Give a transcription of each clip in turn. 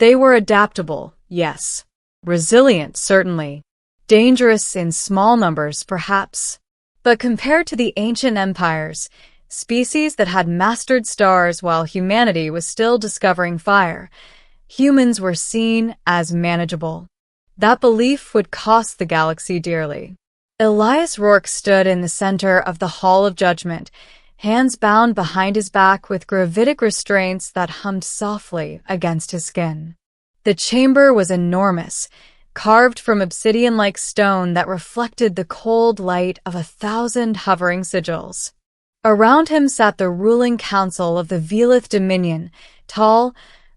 They were adaptable, yes. Resilient, certainly. Dangerous in small numbers, perhaps. But compared to the ancient empires, species that had mastered stars while humanity was still discovering fire, humans were seen as manageable. That belief would cost the galaxy dearly. Elias Rourke stood in the center of the Hall of Judgment, hands bound behind his back with gravitic restraints that hummed softly against his skin. The chamber was enormous, carved from obsidian-like stone that reflected the cold light of 1,000 hovering sigils. Around him sat the ruling council of the Velith Dominion, tall,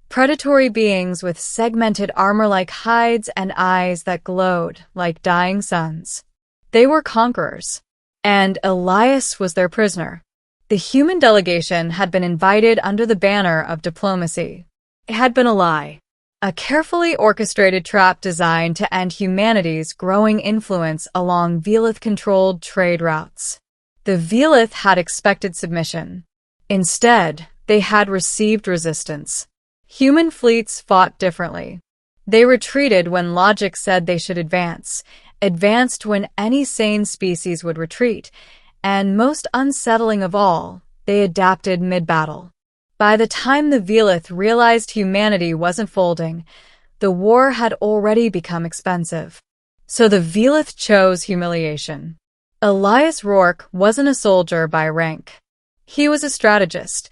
predatory beings with segmented armor-like hides and eyes that glowed like dying suns. They were conquerors, and Elias was their prisoner. The human delegation had been invited under the banner of diplomacy. It had been a lie, a carefully orchestrated trap designed to end humanity's growing influence along Velith-controlled trade routes. The Velith had expected submission. Instead, they had received resistance. Human fleets fought differently. They retreated when logic said they should advanced when any sane species would retreat, and most unsettling of all, they adapted mid-battle. By the time the Velith realized humanity wasn't folding, the war had already become expensive. So the Velith chose humiliation. Elias Rourke wasn't a soldier by rank. He was a strategist,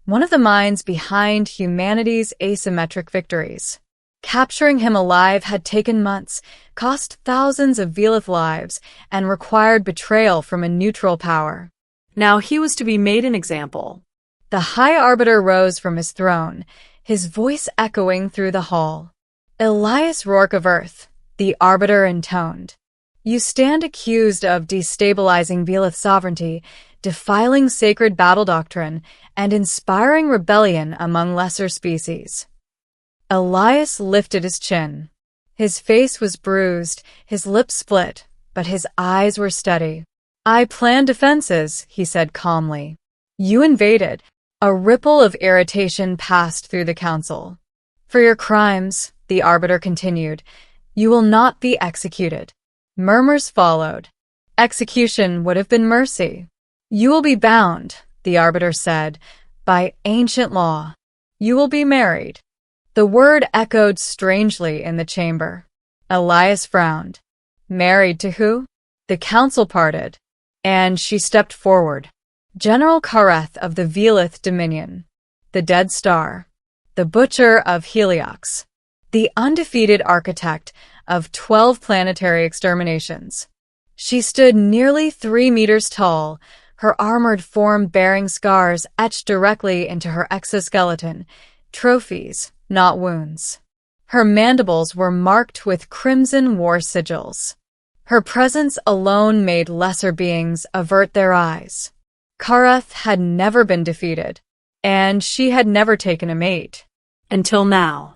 one of the minds behind humanity's asymmetric victories. Capturing him alive had taken months, cost thousands of Velith lives, and required betrayal from a neutral power. Now he was to be made an example. The High Arbiter rose from his throne, his voice echoing through the hall. Elias Rourke of Earth, the Arbiter intoned. You stand accused of destabilizing Velith sovereignty, defiling sacred battle doctrine, and inspiring rebellion among lesser species. Elias lifted his chin. His face was bruised, his lips split, but his eyes were steady. I planned defenses, he said calmly. You invaded. A ripple of irritation passed through the council. For your crimes, the Arbiter continued, you will not be executed. Murmurs followed. Execution would have been mercy. You will be bound, the Arbiter said, by ancient law. You will be married. The word echoed strangely in the chamber. Elias frowned. Married to who? The council parted, and she stepped forward. General Kareth of the Velith Dominion, the Dead Star, the Butcher of Heliox, the undefeated architect of 12 planetary exterminations. She stood nearly 3 meters tall, her armored form bearing scars etched directly into her exoskeleton, trophies, not wounds. Her mandibles were marked with crimson war sigils. Her presence alone made lesser beings avert their eyes. Kareth had never been defeated, and she had never taken a mate. Until now.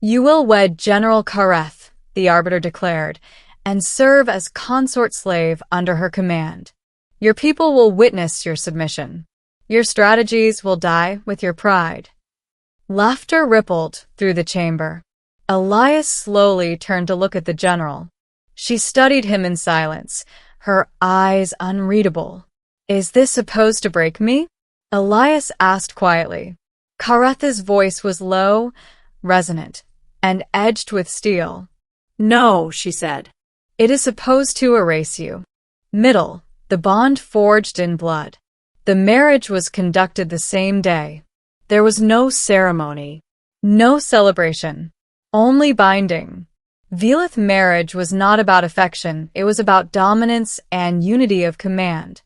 You will wed General Kareth, the Arbiter declared, and serve as consort slave under her command. Your people will witness your submission. Your strategies will die with your pride. Laughter rippled through the chamber. Elias slowly turned to look at the general. She studied him in silence, her eyes unreadable. Is this supposed to break me? Elias asked quietly. Kareth's voice was low, resonant, and edged with steel. No, she said. It is supposed to erase you. Middle, the bond forged in blood. The marriage was conducted the same day. There was no ceremony, no celebration, only binding. Velith marriage was not about affection, it was about dominance and unity of command.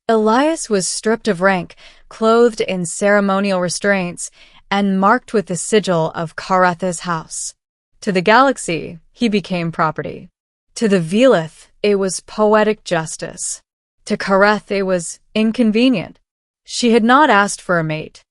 Elias was stripped of rank, clothed in ceremonial restraints, and marked with the sigil of Kareth's house. To the galaxy, he became property. To the Velith, it was poetic justice. To Kareth, it was inconvenient. She had not asked for a mate.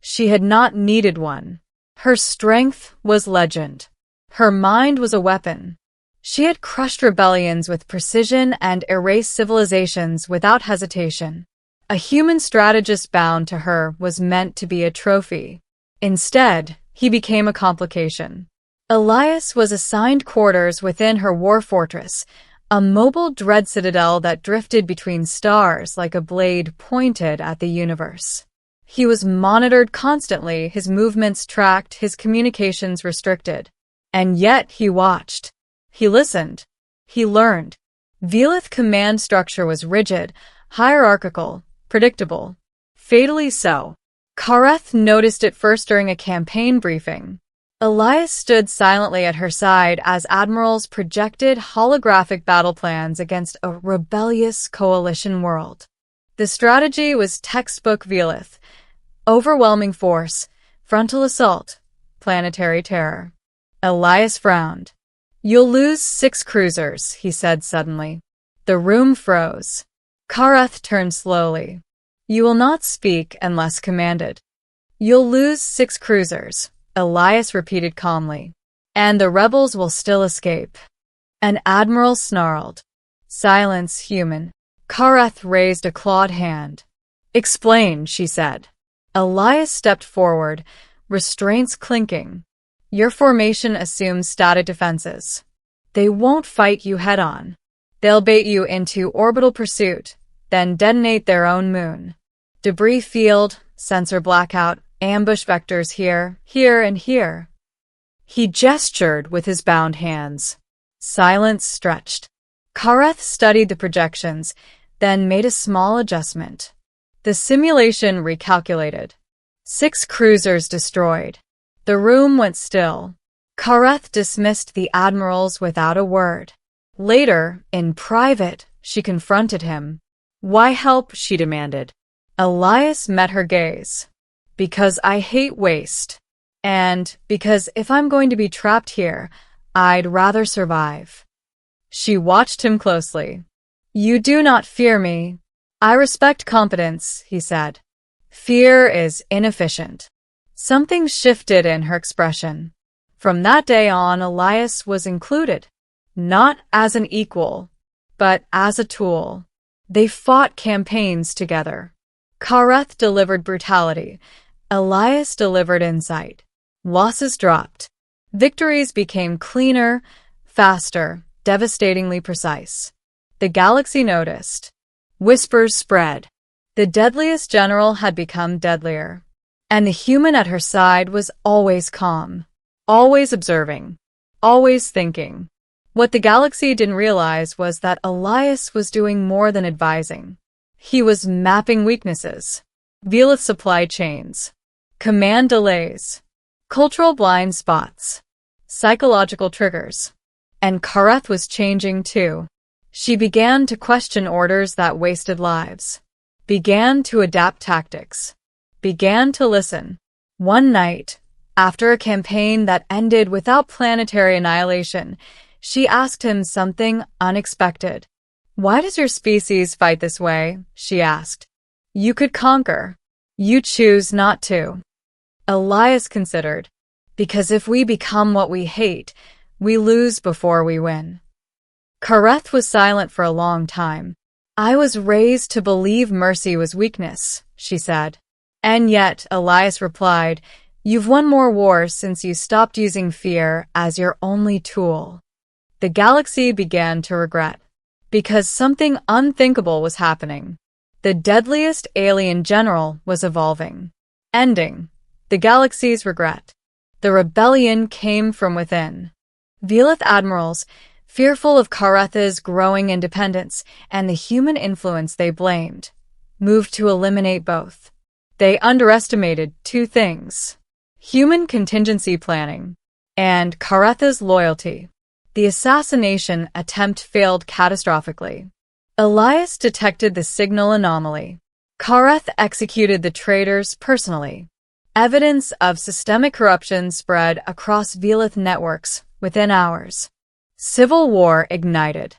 She had not needed one. Her strength was legend. Her mind was a weapon. She had crushed rebellions with precision and erased civilizations without hesitation. A human strategist bound to her was meant to be a trophy. Instead, he became a complication. Elias was assigned quarters within her war fortress, a mobile dread citadel that drifted between stars like a blade pointed at the universe. He was monitored constantly, his movements tracked, his communications restricted. And yet he watched. He listened. He learned. Velith's command structure was rigid, hierarchical, predictable. Fatally so. Kareth noticed it first during a campaign briefing. Elias stood silently at her side as admirals projected holographic battle plans against a rebellious coalition world. The strategy was textbook Velith. Overwhelming force, frontal assault, planetary terror. Elias frowned. "You'll lose 6 cruisers," he said suddenly. The room froze. Kareth turned slowly. "You will not speak unless commanded." "You'll lose 6 cruisers," Elias repeated calmly. "And the rebels will still escape." An admiral snarled. "Silence, human." Kareth raised a clawed hand. "Explain," she said. Elias stepped forward, restraints clinking. "Your formation assumes static defenses. They won't fight you head-on. They'll bait you into orbital pursuit, then detonate their own moon. Debris field, sensor blackout, ambush vectors here, here, and here." He gestured with his bound hands. Silence stretched. Kareth studied the projections, then made a small adjustment. The simulation recalculated. 6 cruisers destroyed. The room went still. Kareth dismissed the admirals without a word. Later, in private, she confronted him. "Why help?" she demanded. Elias met her gaze. "Because I hate waste. And because if I'm going to be trapped here, I'd rather survive." She watched him closely. "You do not fear me." "I respect competence," he said. "Fear is inefficient." Something shifted in her expression. From that day on, Elias was included, not as an equal, but as a tool. They fought campaigns together. Kareth delivered brutality. Elias delivered insight. Losses dropped. Victories became cleaner, faster, devastatingly precise. The galaxy noticed. Whispers spread. The deadliest general had become deadlier. And the human at her side was always calm, always observing, always thinking. What the galaxy didn't realize was that Elias was doing more than advising. He was mapping weaknesses, Velith supply chains, command delays, cultural blind spots, psychological triggers. And Kareth was changing too. She began to question orders that wasted lives, began to adapt tactics, began to listen. One night, after a campaign that ended without planetary annihilation, she asked him something unexpected. "Why does your species fight this way?" she asked. "You could conquer. You choose not to." Elias considered. "Because if we become what we hate, we lose before we win." Kareth was silent for a long time. "I was raised to believe mercy was weakness," she said. "And yet," Elias replied, "you've won more wars since you stopped using fear as your only tool." The galaxy began to regret. Because something unthinkable was happening. The deadliest alien general was evolving. Ending the galaxy's regret. The rebellion came from within. Velith admirals, fearful of Kareth's growing independence and the human influence they blamed, moved to eliminate both. They underestimated 2 things: human contingency planning and Kareth's loyalty. The assassination attempt failed catastrophically. Elias detected the signal anomaly. Kareth executed the traitors personally. Evidence of systemic corruption spread across Velith networks within hours. Civil war ignited.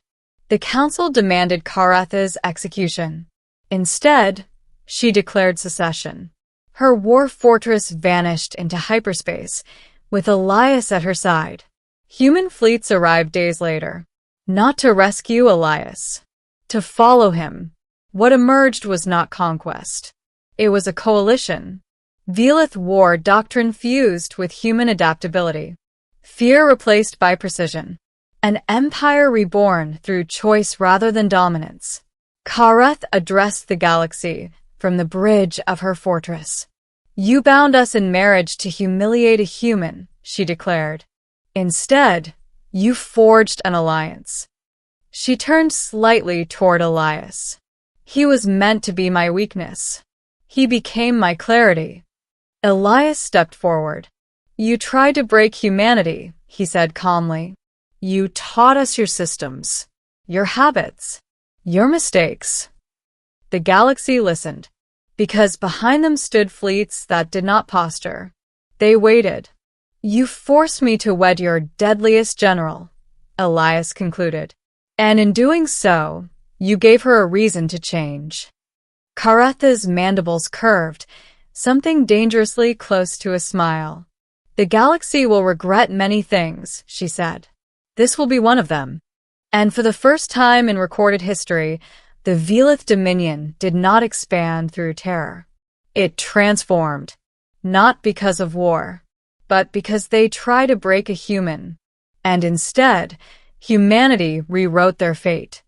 The council demanded Kareth's execution. Instead, she declared secession. Her war fortress vanished into hyperspace, with Elias at her side. Human fleets arrived days later, not to rescue Elias, to follow him. What emerged was not conquest. It was a coalition. Velith war doctrine fused with human adaptability. Fear replaced by precision. An empire reborn through choice rather than dominance. Kareth addressed the galaxy from the bridge of her fortress. You bound us in marriage to humiliate a human, she declared. Instead, you forged an alliance. She turned slightly toward Elias. He was meant to be my weakness. He became my clarity. Elias stepped forward. You tried to break humanity, he said calmly. You taught us your systems, your habits, your mistakes. The galaxy listened, because behind them stood fleets that did not posture. They waited. You forced me to wed your deadliest general, Elias concluded. And in doing so, you gave her a reason to change. Karetha's mandibles curved, something dangerously close to a smile. The galaxy will regret many things, she said. This will be one of them. And for the first time in recorded history, the Velith Dominion did not expand through terror. It transformed, not because of war, but because they tried to break a human. And instead, humanity rewrote their fate.